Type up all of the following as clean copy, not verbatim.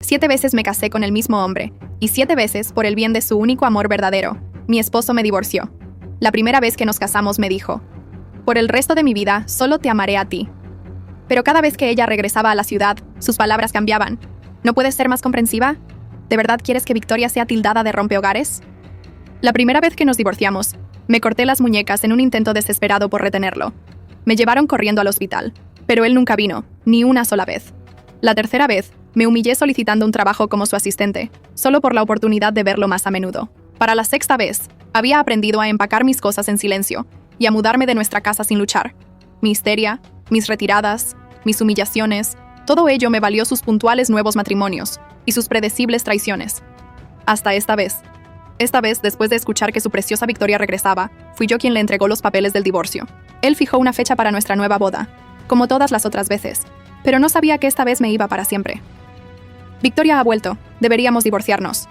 7 veces me casé con el mismo hombre, y 7 veces, por el bien de su único amor verdadero, mi esposo me divorció. La primera vez que nos casamos me dijo: por el resto de mi vida, solo te amaré a ti. Pero cada vez que ella regresaba a la ciudad, sus palabras cambiaban. ¿No puedes ser más comprensiva? ¿De verdad quieres que Victoria sea tildada de rompehogares? La primera vez que nos divorciamos, me corté las muñecas en un intento desesperado por retenerlo. Me llevaron corriendo al hospital, pero él nunca vino, ni una sola vez. La tercera vez, me humillé solicitando un trabajo como su asistente, solo por la oportunidad de verlo más a menudo. Para la sexta vez, había aprendido a empacar mis cosas en silencio y a mudarme de nuestra casa sin luchar. Mi histeria, mis retiradas, mis humillaciones, todo ello me valió sus puntuales nuevos matrimonios y sus predecibles traiciones. Hasta esta vez. Esta vez, después de escuchar que su preciosa Victoria regresaba, fui yo quien le entregó los papeles del divorcio. Él fijó una fecha para nuestra nueva boda, como todas las otras veces, pero no sabía que esta vez me iba para siempre. Victoria ha vuelto, deberíamos divorciarnos.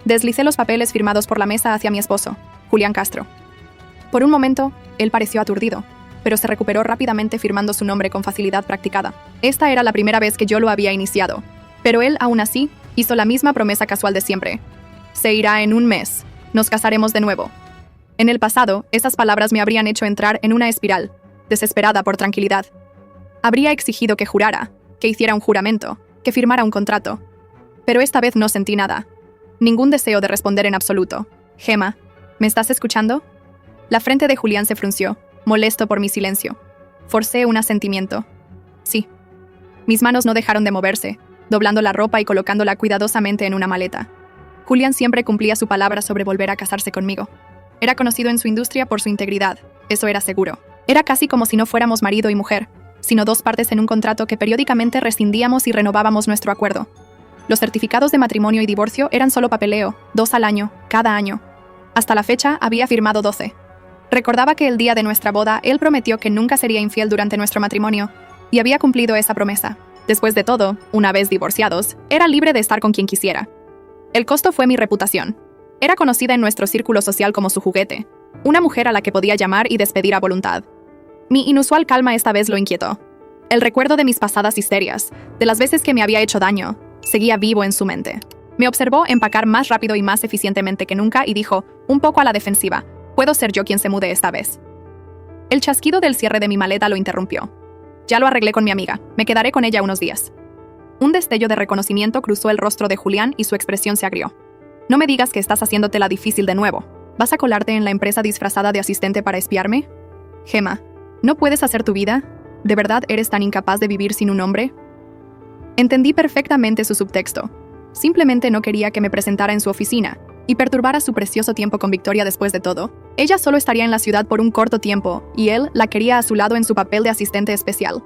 Deslicé los papeles firmados por la mesa hacia mi esposo, Julián Castro. Por un momento, él pareció aturdido, pero se recuperó rápidamente firmando su nombre con facilidad practicada. Esta era la primera vez que yo lo había iniciado, pero él, aún así, hizo la misma promesa casual de siempre. Se irá en un mes. Nos casaremos de nuevo. En el pasado, esas palabras me habrían hecho entrar en una espiral, desesperada por tranquilidad. Habría exigido que jurara, que hiciera un juramento, que firmara un contrato. Pero esta vez no sentí nada. Ningún deseo de responder en absoluto. Gemma, ¿me estás escuchando? La frente de Julián se frunció, molesto por mi silencio. Forcé un asentimiento. Sí. Mis manos no dejaron de moverse, doblando la ropa y colocándola cuidadosamente en una maleta. Julián siempre cumplía su palabra sobre volver a casarse conmigo. Era conocido en su industria por su integridad, eso era seguro. Era casi como si no fuéramos marido y mujer, sino dos partes en un contrato que periódicamente rescindíamos y renovábamos nuestro acuerdo. Los certificados de matrimonio y divorcio eran solo papeleo, 2 al año, cada año. Hasta la fecha había firmado 12. Recordaba que el día de nuestra boda él prometió que nunca sería infiel durante nuestro matrimonio, y había cumplido esa promesa. Después de todo, una vez divorciados, era libre de estar con quien quisiera. El costo fue mi reputación. Era conocida en nuestro círculo social como su juguete, una mujer a la que podía llamar y despedir a voluntad. Mi inusual calma esta vez lo inquietó. El recuerdo de mis pasadas histerias, de las veces que me había hecho daño, seguía vivo en su mente. Me observó empacar más rápido y más eficientemente que nunca y dijo, un poco a la defensiva: puedo ser yo quien se mude esta vez. El chasquido del cierre de mi maleta lo interrumpió. Ya lo arreglé con mi amiga, me quedaré con ella unos días. Un destello de reconocimiento cruzó el rostro de Julián y su expresión se agrió. No me digas que estás haciéndotela difícil de nuevo. ¿Vas a colarte en la empresa disfrazada de asistente para espiarme? Gemma, ¿no puedes hacer tu vida? ¿De verdad eres tan incapaz de vivir sin un hombre? Entendí perfectamente su subtexto. Simplemente no quería que me presentara en su oficina y perturbara su precioso tiempo con Victoria después de todo. Ella solo estaría en la ciudad por un corto tiempo y él la quería a su lado en su papel de asistente especial.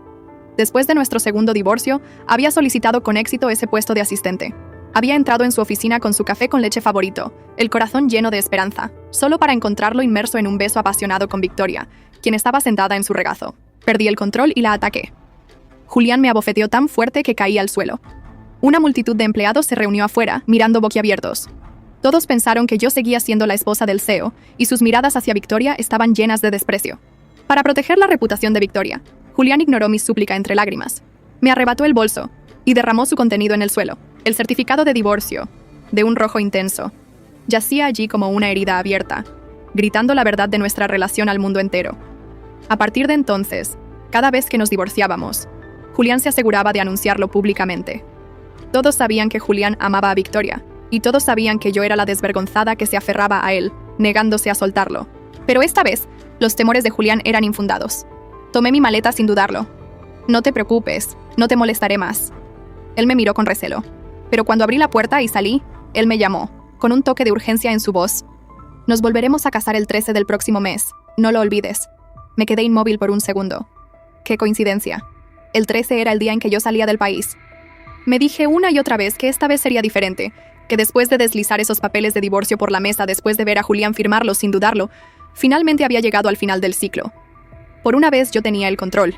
Después de nuestro segundo divorcio, había solicitado con éxito ese puesto de asistente. Había entrado en su oficina con su café con leche favorito, el corazón lleno de esperanza, solo para encontrarlo inmerso en un beso apasionado con Victoria, quien estaba sentada en su regazo. Perdí el control y la ataqué. Julián me abofeteó tan fuerte que caí al suelo. Una multitud de empleados se reunió afuera, mirando boquiabiertos. Todos pensaron que yo seguía siendo la esposa del CEO, y sus miradas hacia Victoria estaban llenas de desprecio. Para proteger la reputación de Victoria, Julián ignoró mi súplica entre lágrimas. Me arrebató el bolso y derramó su contenido en el suelo. El certificado de divorcio, de un rojo intenso, yacía allí como una herida abierta, gritando la verdad de nuestra relación al mundo entero. A partir de entonces, cada vez que nos divorciábamos, Julián se aseguraba de anunciarlo públicamente. Todos sabían que Julián amaba a Victoria, y todos sabían que yo era la desvergonzada que se aferraba a él, negándose a soltarlo. Pero esta vez, los temores de Julián eran infundados. Tomé mi maleta sin dudarlo. No te preocupes, no te molestaré más. Él me miró con recelo. Pero cuando abrí la puerta y salí, él me llamó, con un toque de urgencia en su voz. Nos volveremos a casar el 13 del próximo mes, no lo olvides. Me quedé inmóvil por un segundo. ¡Qué coincidencia! El 13 era el día en que yo salía del país. Me dije una y otra vez que esta vez sería diferente, que después de deslizar esos papeles de divorcio por la mesa después de ver a Julián firmarlos sin dudarlo, finalmente había llegado al final del ciclo. Por una vez yo tenía el control.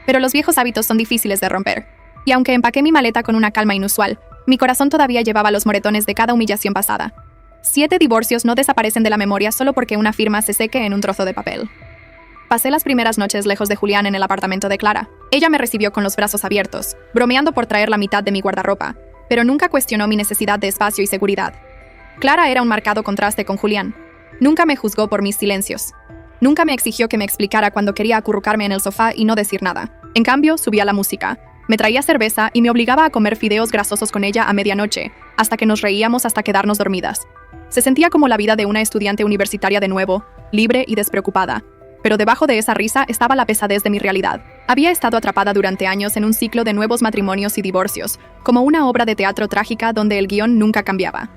Pero los viejos hábitos son difíciles de romper. Y aunque empaqué mi maleta con una calma inusual, mi corazón todavía llevaba los moretones de cada humillación pasada. 7 divorcios no desaparecen de la memoria solo porque una firma se seque en un trozo de papel. Pasé las primeras noches lejos de Julián en el apartamento de Clara. Ella me recibió con los brazos abiertos, bromeando por traer la mitad de mi guardarropa, pero nunca cuestionó mi necesidad de espacio y seguridad. Clara era un marcado contraste con Julián. Nunca me juzgó por mis silencios. Nunca me exigió que me explicara cuando quería acurrucarme en el sofá y no decir nada. En cambio, subía la música, me traía cerveza y me obligaba a comer fideos grasosos con ella a medianoche, hasta que nos reíamos hasta quedarnos dormidas. Se sentía como la vida de una estudiante universitaria de nuevo, libre y despreocupada. Pero debajo de esa risa estaba la pesadez de mi realidad. Había estado atrapada durante años en un ciclo de nuevos matrimonios y divorcios, como una obra de teatro trágica donde el guión nunca cambiaba.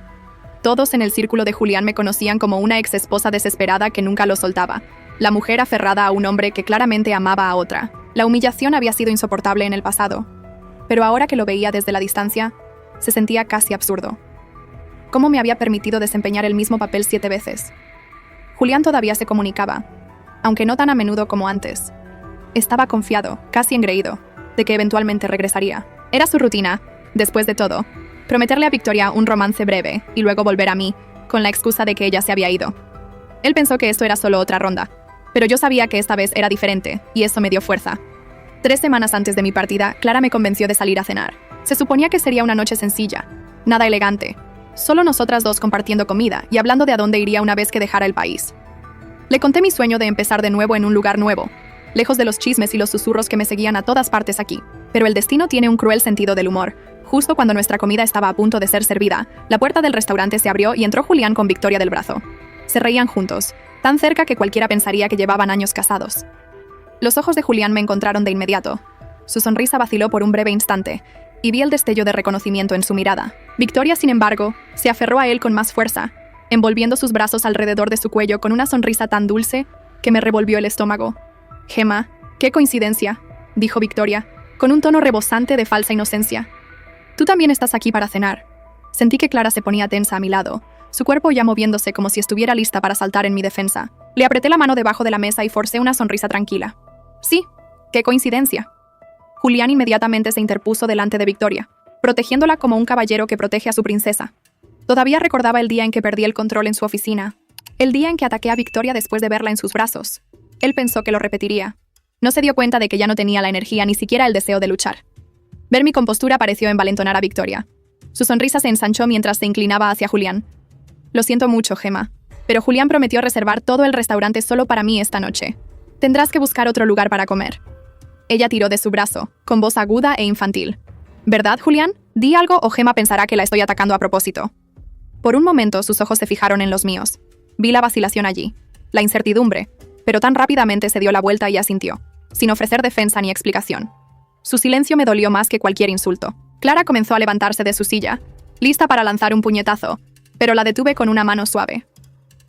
Todos en el círculo de Julián me conocían como una exesposa desesperada que nunca lo soltaba, la mujer aferrada a un hombre que claramente amaba a otra. La humillación había sido insoportable en el pasado, pero ahora que lo veía desde la distancia, se sentía casi absurdo. ¿Cómo me había permitido desempeñar el mismo papel 7 veces? Julián todavía se comunicaba, aunque no tan a menudo como antes. Estaba confiado, casi engreído, de que eventualmente regresaría. Era su rutina, después de todo, prometerle a Victoria un romance breve y luego volver a mí, con la excusa de que ella se había ido. Él pensó que esto era solo otra ronda, pero yo sabía que esta vez era diferente, y eso me dio fuerza. 3 semanas antes de mi partida, Clara me convenció de salir a cenar. Se suponía que sería una noche sencilla, nada elegante, solo nosotras dos compartiendo comida y hablando de a dónde iría una vez que dejara el país. Le conté mi sueño de empezar de nuevo en un lugar nuevo, lejos de los chismes y los susurros que me seguían a todas partes aquí. Pero el destino tiene un cruel sentido del humor. Justo cuando nuestra comida estaba a punto de ser servida, la puerta del restaurante se abrió y entró Julián con Victoria del brazo. Se reían juntos, tan cerca que cualquiera pensaría que llevaban años casados. Los ojos de Julián me encontraron de inmediato. Su sonrisa vaciló por un breve instante, y vi el destello de reconocimiento en su mirada. Victoria, sin embargo, se aferró a él con más fuerza, envolviendo sus brazos alrededor de su cuello con una sonrisa tan dulce que me revolvió el estómago. «Gemma, qué coincidencia», dijo Victoria, con un tono rebosante de falsa inocencia. «Tú también estás aquí para cenar». Sentí que Clara se ponía tensa a mi lado, su cuerpo ya moviéndose como si estuviera lista para saltar en mi defensa. Le apreté la mano debajo de la mesa y forcé una sonrisa tranquila. «Sí, qué coincidencia». Julián inmediatamente se interpuso delante de Victoria, protegiéndola como un caballero que protege a su princesa. Todavía recordaba el día en que perdí el control en su oficina, el día en que ataqué a Victoria después de verla en sus brazos. Él pensó que lo repetiría. No se dio cuenta de que ya no tenía la energía ni siquiera el deseo de luchar. Ver mi compostura pareció envalentonar a Victoria. Su sonrisa se ensanchó mientras se inclinaba hacia Julián. «Lo siento mucho, Gemma, pero Julián prometió reservar todo el restaurante solo para mí esta noche. Tendrás que buscar otro lugar para comer». Ella tiró de su brazo, con voz aguda e infantil. «¿Verdad, Julián? Di algo o Gemma pensará que la estoy atacando a propósito». Por un momento sus ojos se fijaron en los míos. Vi la vacilación allí, la incertidumbre, pero tan rápidamente se dio la vuelta y asintió, sin ofrecer defensa ni explicación. Su silencio me dolió más que cualquier insulto. Clara comenzó a levantarse de su silla, lista para lanzar un puñetazo, pero la detuve con una mano suave.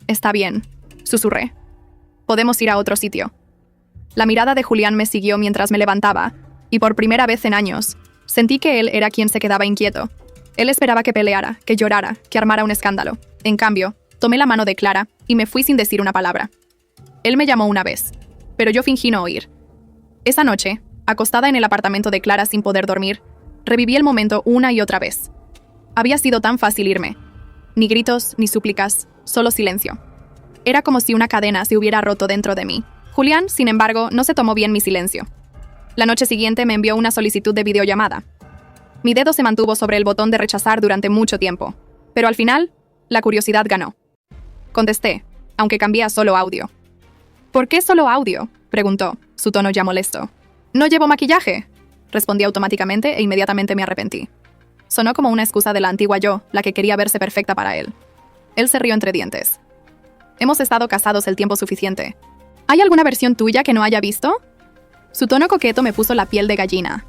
«Está bien», susurré. «Podemos ir a otro sitio». La mirada de Julián me siguió mientras me levantaba, y por primera vez en años, sentí que él era quien se quedaba inquieto. Él esperaba que peleara, que llorara, que armara un escándalo. En cambio, tomé la mano de Clara y me fui sin decir una palabra. Él me llamó una vez, pero yo fingí no oír. Esa noche, acostada en el apartamento de Clara sin poder dormir, reviví el momento una y otra vez. Había sido tan fácil irme. Ni gritos, ni súplicas, solo silencio. Era como si una cadena se hubiera roto dentro de mí. Julián, sin embargo, no se tomó bien mi silencio. La noche siguiente me envió una solicitud de videollamada. Mi dedo se mantuvo sobre el botón de rechazar durante mucho tiempo, pero al final, la curiosidad ganó. Contesté, aunque cambié a solo audio. «¿Por qué solo audio?», preguntó, su tono ya molesto. «¿No llevo maquillaje?», respondí automáticamente e inmediatamente me arrepentí. Sonó como una excusa de la antigua yo, la que quería verse perfecta para él. Él se rió entre dientes. «Hemos estado casados el tiempo suficiente. ¿Hay alguna versión tuya que no haya visto?». Su tono coqueto me puso la piel de gallina.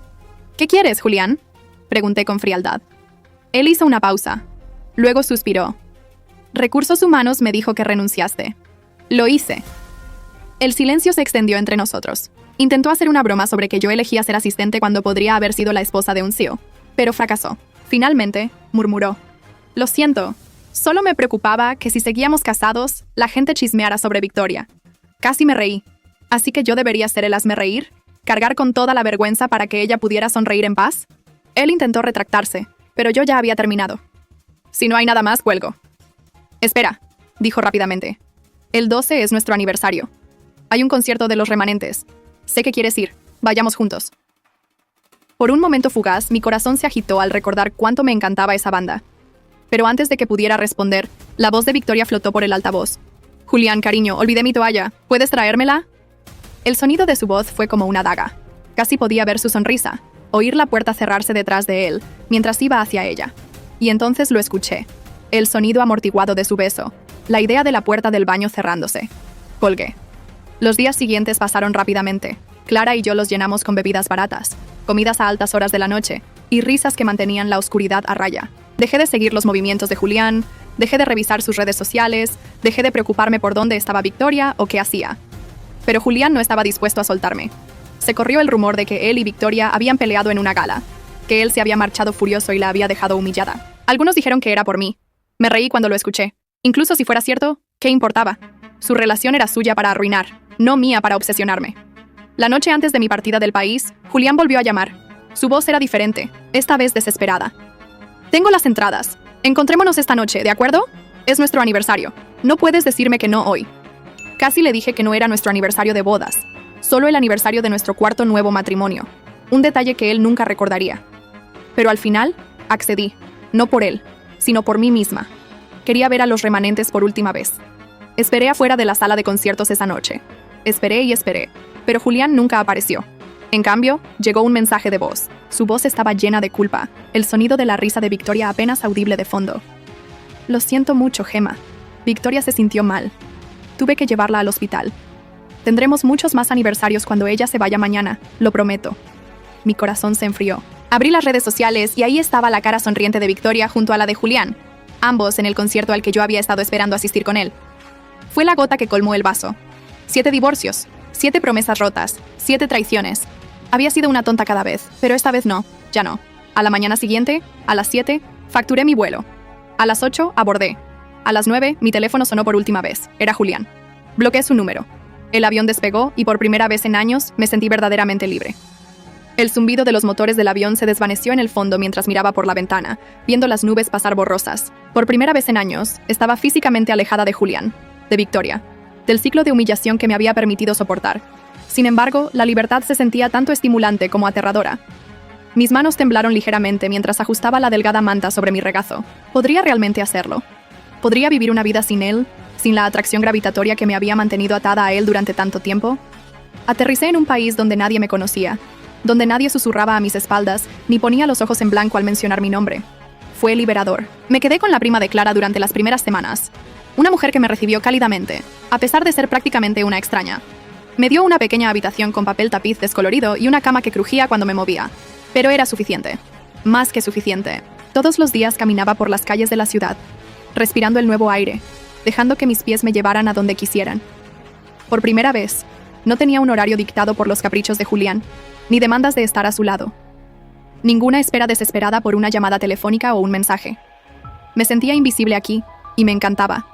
«¿Qué quieres, Julián?», pregunté con frialdad. Él hizo una pausa. Luego suspiró. «Recursos Humanos me dijo que renunciaste». «Lo hice». El silencio se extendió entre nosotros. Intentó hacer una broma sobre que yo elegía ser asistente cuando podría haber sido la esposa de un CEO, pero fracasó. Finalmente, murmuró. «Lo siento. Solo me preocupaba que si seguíamos casados, la gente chismeara sobre Victoria». Casi me reí. ¿Así que yo debería ser el hazmerreír? ¿Cargar con toda la vergüenza para que ella pudiera sonreír en paz? Él intentó retractarse, pero yo ya había terminado. «Si no hay nada más, cuelgo». «Espera», dijo rápidamente. «El 12 es nuestro aniversario. Hay un concierto de Los Remanentes. Sé que quieres ir. Vayamos juntos». Por un momento fugaz, mi corazón se agitó al recordar cuánto me encantaba esa banda. Pero antes de que pudiera responder, la voz de Victoria flotó por el altavoz. «Julián, cariño, olvidé mi toalla. ¿Puedes traérmela?» El sonido de su voz fue como una daga. Casi podía ver su sonrisa, oír la puerta cerrarse detrás de él, mientras iba hacia ella. Y entonces lo escuché. El sonido amortiguado de su beso, la idea de la puerta del baño cerrándose. Colgué. Los días siguientes pasaron rápidamente. Clara y yo los llenamos con bebidas baratas, comidas a altas horas de la noche y risas que mantenían la oscuridad a raya. Dejé de seguir los movimientos de Julián, dejé de revisar sus redes sociales, dejé de preocuparme por dónde estaba Victoria o qué hacía. Pero Julián no estaba dispuesto a soltarme. Se corrió el rumor de que él y Victoria habían peleado en una gala, que él se había marchado furioso y la había dejado humillada. Algunos dijeron que era por mí. Me reí cuando lo escuché. Incluso si fuera cierto, ¿qué importaba? Su relación era suya para arruinar, no mía para obsesionarme. La noche antes de mi partida del país, Julián volvió a llamar. Su voz era diferente, esta vez desesperada. «Tengo las entradas. Encontrémonos esta noche, ¿de acuerdo? Es nuestro aniversario. No puedes decirme que no hoy». Casi le dije que no era nuestro aniversario de bodas, solo el aniversario de nuestro cuarto nuevo matrimonio, un detalle que él nunca recordaría. Pero al final, accedí, no por él, sino por mí misma. Quería ver a los remanentes por última vez. Esperé afuera de la sala de conciertos esa noche. Esperé y esperé, pero Julián nunca apareció. En cambio, llegó un mensaje de voz. Su voz estaba llena de culpa, el sonido de la risa de Victoria apenas audible de fondo. «Lo siento mucho, Gemma. Victoria se sintió mal. Tuve que llevarla al hospital. Tendremos muchos más aniversarios cuando ella se vaya mañana, lo prometo». Mi corazón se enfrió. Abrí las redes sociales y ahí estaba la cara sonriente de Victoria junto a la de Julián, ambos en el concierto al que yo había estado esperando asistir con él. Fue la gota que colmó el vaso. 7 divorcios, 7 promesas rotas, 7 traiciones. Había sido una tonta cada vez, pero esta vez no, ya no. A la mañana siguiente, a las 7, facturé mi vuelo. A las 8, abordé. A las 9, mi teléfono sonó por última vez. Era Julián. Bloqueé su número. El avión despegó y por primera vez en años me sentí verdaderamente libre. El zumbido de los motores del avión se desvaneció en el fondo mientras miraba por la ventana, viendo las nubes pasar borrosas. Por primera vez en años, estaba físicamente alejada de Julián, de Victoria, del ciclo de humillación que me había permitido soportar. Sin embargo, la libertad se sentía tanto estimulante como aterradora. Mis manos temblaron ligeramente mientras ajustaba la delgada manta sobre mi regazo. ¿Podría realmente hacerlo? ¿Podría vivir una vida sin él, sin la atracción gravitatoria que me había mantenido atada a él durante tanto tiempo? Aterricé en un país donde nadie me conocía, donde nadie susurraba a mis espaldas, ni ponía los ojos en blanco al mencionar mi nombre. Fue liberador. Me quedé con la prima de Clara durante las primeras semanas. Una mujer que me recibió cálidamente, a pesar de ser prácticamente una extraña. Me dio una pequeña habitación con papel tapiz descolorido y una cama que crujía cuando me movía. Pero era suficiente. Más que suficiente. Todos los días caminaba por las calles de la ciudad, respirando el nuevo aire, dejando que mis pies me llevaran a donde quisieran. Por primera vez, no tenía un horario dictado por los caprichos de Julián, ni demandas de estar a su lado. Ninguna espera desesperada por una llamada telefónica o un mensaje. Me sentía invisible aquí, y me encantaba.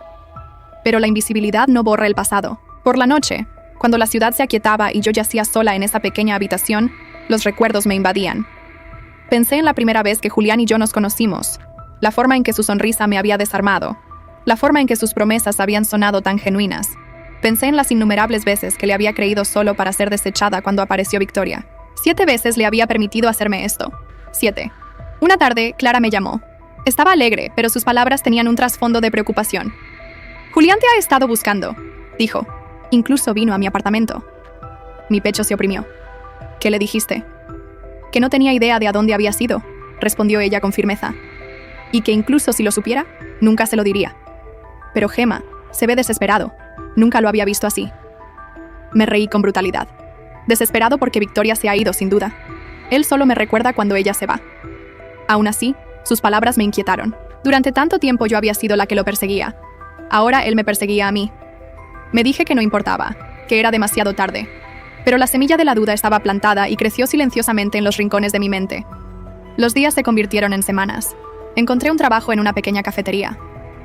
Pero la invisibilidad no borra el pasado. Por la noche, cuando la ciudad se aquietaba y yo yacía sola en esa pequeña habitación, los recuerdos me invadían. Pensé en la primera vez que Julián y yo nos conocimos, la forma en que su sonrisa me había desarmado, la forma en que sus promesas habían sonado tan genuinas. Pensé en las innumerables veces que le había creído solo para ser desechada cuando apareció Victoria. 7 veces le había permitido hacerme esto. 7. Una tarde, Clara me llamó. Estaba alegre, pero sus palabras tenían un trasfondo de preocupación. «Julián te ha estado buscando», dijo. «Incluso vino a mi apartamento». Mi pecho se oprimió. «¿Qué le dijiste?» «Que no tenía idea de a dónde había ido», respondió ella con firmeza. «Y que incluso si lo supiera, nunca se lo diría». «Pero Gemma, se ve desesperado. Nunca lo había visto así». Me reí con brutalidad. Desesperado porque Victoria se ha ido, sin duda. Él solo me recuerda cuando ella se va. Aún así, sus palabras me inquietaron. Durante tanto tiempo yo había sido la que lo perseguía. Ahora él me perseguía a mí. Me dije que no importaba, que era demasiado tarde. Pero la semilla de la duda estaba plantada y creció silenciosamente en los rincones de mi mente. Los días se convirtieron en semanas. Encontré un trabajo en una pequeña cafetería.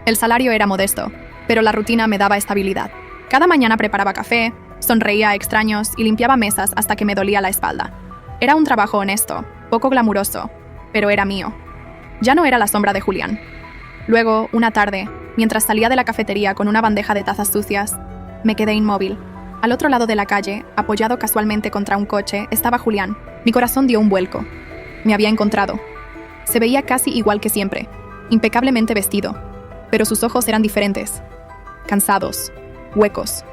El salario era modesto, pero la rutina me daba estabilidad. Cada mañana preparaba café, sonreía a extraños y limpiaba mesas hasta que me dolía la espalda. Era un trabajo honesto, poco glamuroso, pero era mío. Ya no era la sombra de Julián. Luego, una tarde, mientras salía de la cafetería con una bandeja de tazas sucias, me quedé inmóvil. Al otro lado de la calle, apoyado casualmente contra un coche, estaba Julián. Mi corazón dio un vuelco. me había encontrado. Se veía casi igual que siempre, impecablemente vestido, pero sus ojos eran diferentes, cansados, huecos.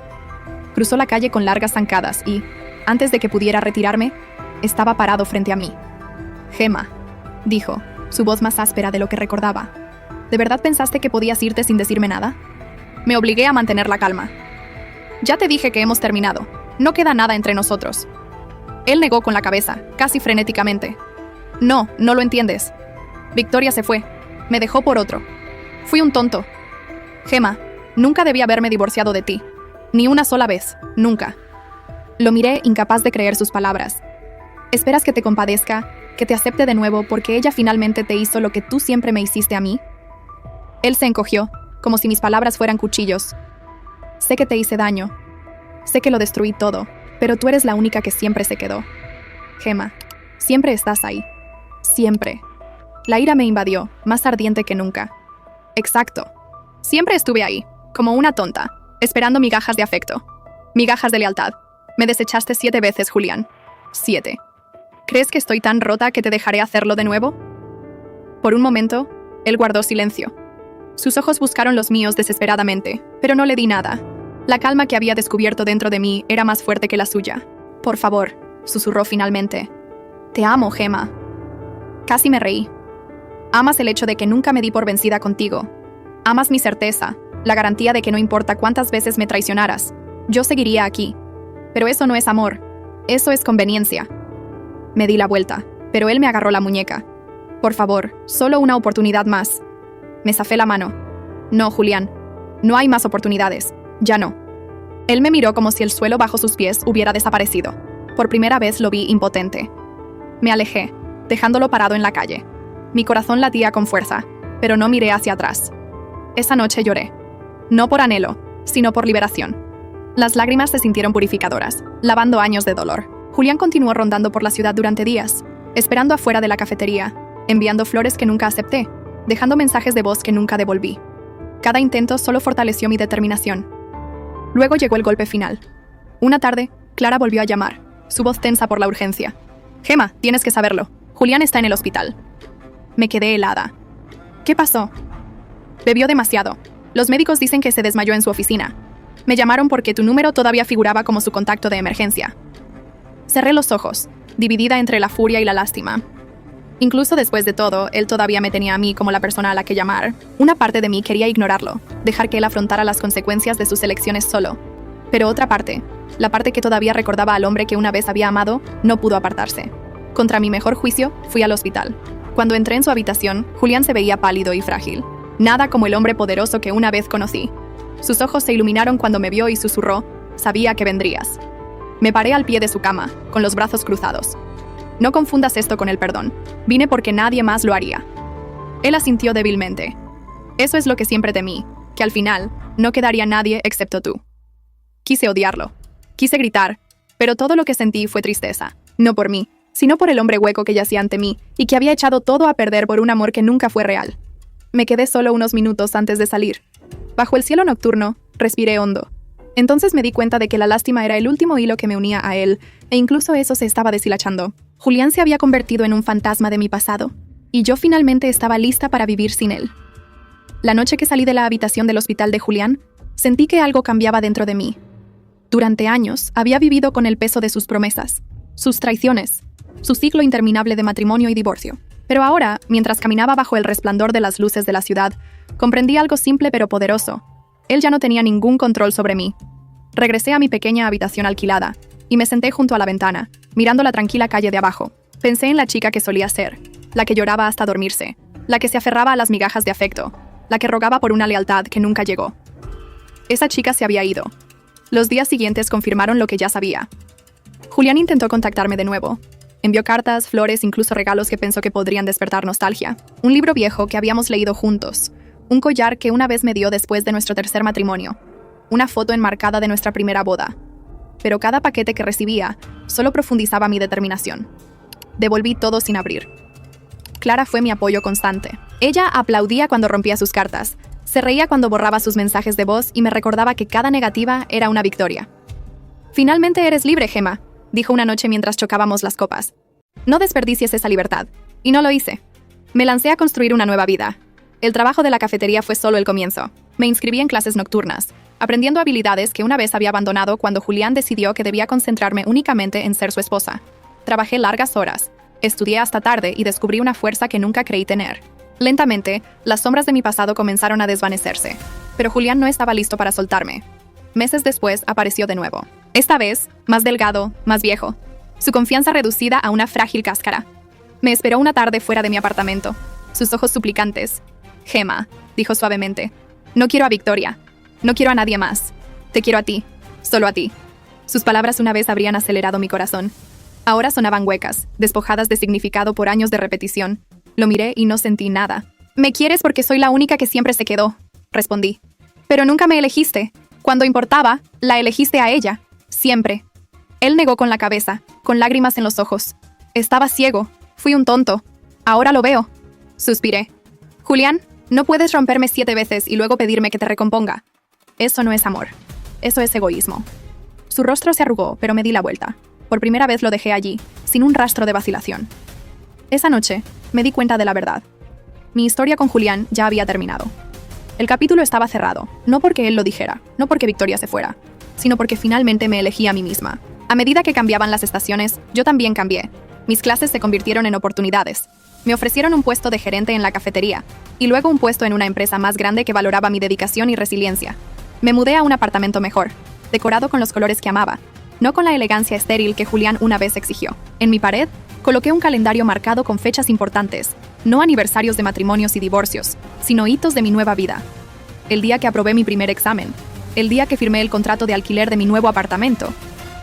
Cruzó la calle con largas zancadas y, antes de que pudiera retirarme, estaba parado frente a mí. «Gemma», dijo, su voz más áspera de lo que recordaba. «¿De verdad pensaste que podías irte sin decirme nada?» Me obligué a mantener la calma. «Ya te dije que hemos terminado. No queda nada entre nosotros». Él negó con la cabeza, casi frenéticamente. «No, no lo entiendes. Victoria se fue. Me dejó por otro. Fui un tonto. Gemma, nunca debí haberme divorciado de ti. Ni una sola vez. Nunca». Lo miré, incapaz de creer sus palabras. «¿Esperas que te compadezca, que te acepte de nuevo porque ella finalmente te hizo lo que tú siempre me hiciste a mí?» Él se encogió, como si mis palabras fueran cuchillos. «Sé que te hice daño. Sé que lo destruí todo, pero tú eres la única que siempre se quedó. Gemma, siempre estás ahí. Siempre». La ira me invadió, más ardiente que nunca. «Exacto. Siempre estuve ahí, como una tonta, esperando migajas de afecto. Migajas de lealtad. Me desechaste 7 veces, Julián. 7. ¿Crees que estoy tan rota que te dejaré hacerlo de nuevo?» Por un momento, él guardó silencio. Sus ojos buscaron los míos desesperadamente, pero no le di nada. La calma que había descubierto dentro de mí era más fuerte que la suya. «Por favor», susurró finalmente. «Te amo, Gemma». Casi me reí. «Amas el hecho de que nunca me di por vencida contigo. Amas mi certeza, la garantía de que no importa cuántas veces me traicionaras, yo seguiría aquí. Pero eso no es amor, eso es conveniencia». Me di la vuelta, pero él me agarró la muñeca. «Por favor, solo una oportunidad más». Me zafé la mano. «No, Julián, no hay más oportunidades, ya no». Él me miró como si el suelo bajo sus pies hubiera desaparecido. Por primera vez lo vi impotente. Me alejé, dejándolo parado en la calle. Mi corazón latía con fuerza, pero no miré hacia atrás. Esa noche lloré. No por anhelo, sino por liberación. Las lágrimas se sintieron purificadoras, lavando años de dolor. Julián continuó rondando por la ciudad durante días, esperando afuera de la cafetería, enviando flores que nunca acepté, dejando mensajes de voz que nunca devolví. Cada intento solo fortaleció mi determinación. Luego llegó el golpe final. Una tarde, Clara volvió a llamar, su voz tensa por la urgencia. «Gemma, tienes que saberlo. Julián está en el hospital». Me quedé helada. «¿Qué pasó?» «Bebió demasiado. Los médicos dicen que se desmayó en su oficina. Me llamaron porque tu número todavía figuraba como su contacto de emergencia». Cerré los ojos, dividida entre la furia y la lástima. Incluso después de todo, él todavía me tenía a mí como la persona a la que llamar. Una parte de mí quería ignorarlo, dejar que él afrontara las consecuencias de sus elecciones solo. Pero otra parte, la parte que todavía recordaba al hombre que una vez había amado, no pudo apartarse. Contra mi mejor juicio, fui al hospital. Cuando entré en su habitación, Julián se veía pálido y frágil. Nada como el hombre poderoso que una vez conocí. Sus ojos se iluminaron cuando me vio y susurró: «Sabía que vendrías». Me paré al pie de su cama, con los brazos cruzados. «No confundas esto con el perdón. Vine porque nadie más lo haría». Él asintió débilmente. «Eso es lo que siempre temí, que al final no quedaría nadie excepto tú». Quise odiarlo. Quise gritar, pero todo lo que sentí fue tristeza. No por mí, sino por el hombre hueco que yacía ante mí y que había echado todo a perder por un amor que nunca fue real. Me quedé solo unos minutos antes de salir. Bajo el cielo nocturno, respiré hondo. Entonces me di cuenta de que la lástima era el último hilo que me unía a él, e incluso eso se estaba deshilachando. Julián se había convertido en un fantasma de mi pasado, y yo finalmente estaba lista para vivir sin él. La noche que salí de la habitación del hospital de Julián, sentí que algo cambiaba dentro de mí. Durante años, había vivido con el peso de sus promesas, sus traiciones, su ciclo interminable de matrimonio y divorcio. Pero ahora, mientras caminaba bajo el resplandor de las luces de la ciudad, comprendí algo simple pero poderoso. Él ya no tenía ningún control sobre mí. Regresé a mi pequeña habitación alquilada y me senté junto a la ventana, mirando la tranquila calle de abajo. Pensé en la chica que solía ser, la que lloraba hasta dormirse, la que se aferraba a las migajas de afecto, la que rogaba por una lealtad que nunca llegó. Esa chica se había ido. Los días siguientes confirmaron lo que ya sabía. Julián intentó contactarme de nuevo. Envió cartas, flores, incluso regalos que pensó que podrían despertar nostalgia. Un libro viejo que habíamos leído juntos. Un collar que una vez me dio después de nuestro tercer matrimonio. Una foto enmarcada de nuestra primera boda. Pero cada paquete que recibía solo profundizaba mi determinación. Devolví todo sin abrir. Clara fue mi apoyo constante. Ella aplaudía cuando rompía sus cartas, se reía cuando borraba sus mensajes de voz y me recordaba que cada negativa era una victoria. «Finalmente eres libre, Gemma», dijo una noche mientras chocábamos las copas. «No desperdicies esa libertad. Y no lo hice. Me lancé a construir una nueva vida. El trabajo de la cafetería fue solo el comienzo. Me inscribí en clases nocturnas, aprendiendo habilidades que una vez había abandonado cuando Julián decidió que debía concentrarme únicamente en ser su esposa. Trabajé largas horas, estudié hasta tarde y descubrí una fuerza que nunca creí tener. Lentamente, las sombras de mi pasado comenzaron a desvanecerse, pero Julián no estaba listo para soltarme. Meses después apareció de nuevo. Esta vez, más delgado, más viejo. Su confianza reducida a una frágil cáscara. Me esperó una tarde fuera de mi apartamento. Sus ojos suplicantes. «Gemma», dijo suavemente, «no quiero a Victoria. No quiero a nadie más. Te quiero a ti. Solo a ti». Sus palabras una vez habrían acelerado mi corazón. Ahora sonaban huecas, despojadas de significado por años de repetición. Lo miré y no sentí nada. «Me quieres porque soy la única que siempre se quedó», respondí. «Pero nunca me elegiste. Cuando importaba, la elegiste a ella. Siempre». Él negó con la cabeza, con lágrimas en los ojos. «Estaba ciego. Fui un tonto. Ahora lo veo». Suspiré. «Julián, no puedes romperme 7 veces y luego pedirme que te recomponga. Eso no es amor. Eso es egoísmo». Su rostro se arrugó, pero me di la vuelta. Por primera vez lo dejé allí, sin un rastro de vacilación. Esa noche, me di cuenta de la verdad. Mi historia con Julián ya había terminado. El capítulo estaba cerrado, no porque él lo dijera, no porque Victoria se fuera, sino porque finalmente me elegí a mí misma. A medida que cambiaban las estaciones, yo también cambié. Mis clases se convirtieron en oportunidades. Me ofrecieron un puesto de gerente en la cafetería, y luego un puesto en una empresa más grande que valoraba mi dedicación y resiliencia. Me mudé a un apartamento mejor, decorado con los colores que amaba, no con la elegancia estéril que Julián una vez exigió. En mi pared, coloqué un calendario marcado con fechas importantes, no aniversarios de matrimonios y divorcios, sino hitos de mi nueva vida. El día que aprobé mi primer examen, el día que firmé el contrato de alquiler de mi nuevo apartamento,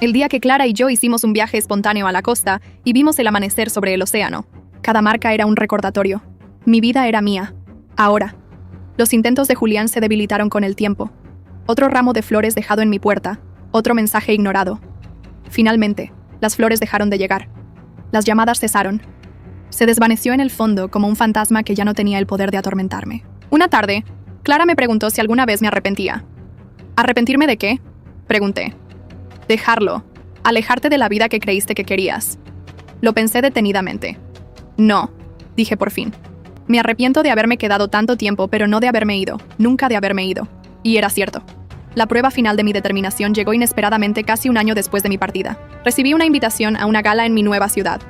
el día que Clara y yo hicimos un viaje espontáneo a la costa y vimos el amanecer sobre el océano. Cada marca era un recordatorio. Mi vida era mía. Ahora. Los intentos de Julián se debilitaron con el tiempo. Otro ramo de flores dejado en mi puerta. Otro mensaje ignorado. Finalmente, las flores dejaron de llegar. Las llamadas cesaron. Se desvaneció en el fondo como un fantasma que ya no tenía el poder de atormentarme. Una tarde, Clara me preguntó si alguna vez me arrepentía. ¿Arrepentirme de qué?, pregunté. Dejarlo. Alejarte de la vida que creíste que querías. Lo pensé detenidamente. No, dije por fin. Me arrepiento de haberme quedado tanto tiempo, pero no de haberme ido. Nunca de haberme ido. Y era cierto. La prueba final de mi determinación llegó inesperadamente casi un año después de mi partida. Recibí una invitación a una gala en mi nueva ciudad.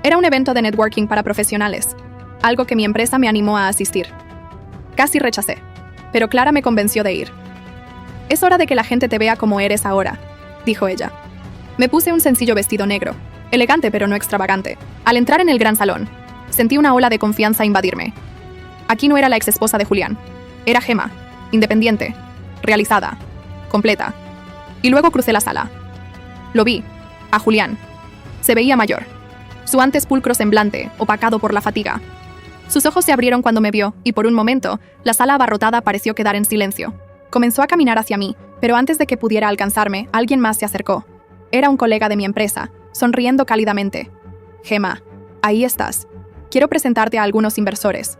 Era un evento de networking para profesionales, algo que mi empresa me animó a asistir. Casi rechacé, pero Clara me convenció de ir. «Es hora de que la gente te vea como eres ahora», dijo ella. Me puse un sencillo vestido negro, elegante pero no extravagante. Al entrar en el gran salón, sentí una ola de confianza invadirme. Aquí no era la exesposa de Julián. Era Gemma, independiente, realizada, completa. Y luego crucé la sala. Lo vi, a Julián. Se veía mayor. Su antes pulcro semblante, opacado por la fatiga. Sus ojos se abrieron cuando me vio, y por un momento, la sala abarrotada pareció quedar en silencio. Comenzó a caminar hacia mí, pero antes de que pudiera alcanzarme, alguien más se acercó. Era un colega de mi empresa, sonriendo cálidamente. «Gemma, ahí estás. Quiero presentarte a algunos inversores».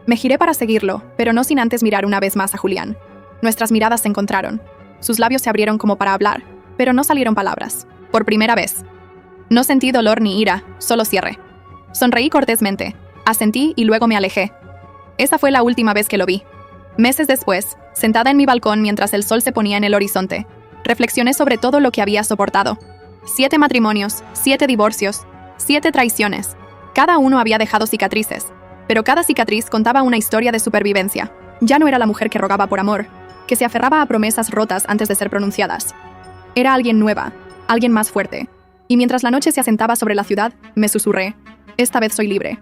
Me giré para seguirlo, pero no sin antes mirar una vez más a Julián. Nuestras miradas se encontraron. Sus labios se abrieron como para hablar, pero no salieron palabras. Por primera vez. No sentí dolor ni ira, solo cierre. Sonreí cortésmente, asentí y luego me alejé. Esa fue la última vez que lo vi. Meses después, sentada en mi balcón mientras el sol se ponía en el horizonte, reflexioné sobre todo lo que había soportado. 7 matrimonios, 7 divorcios, 7 traiciones. Cada uno había dejado cicatrices, pero cada cicatriz contaba una historia de supervivencia. Ya no era la mujer que rogaba por amor, que se aferraba a promesas rotas antes de ser pronunciadas. Era alguien nueva, alguien más fuerte. Y mientras la noche se asentaba sobre la ciudad, me susurré: «Esta vez soy libre».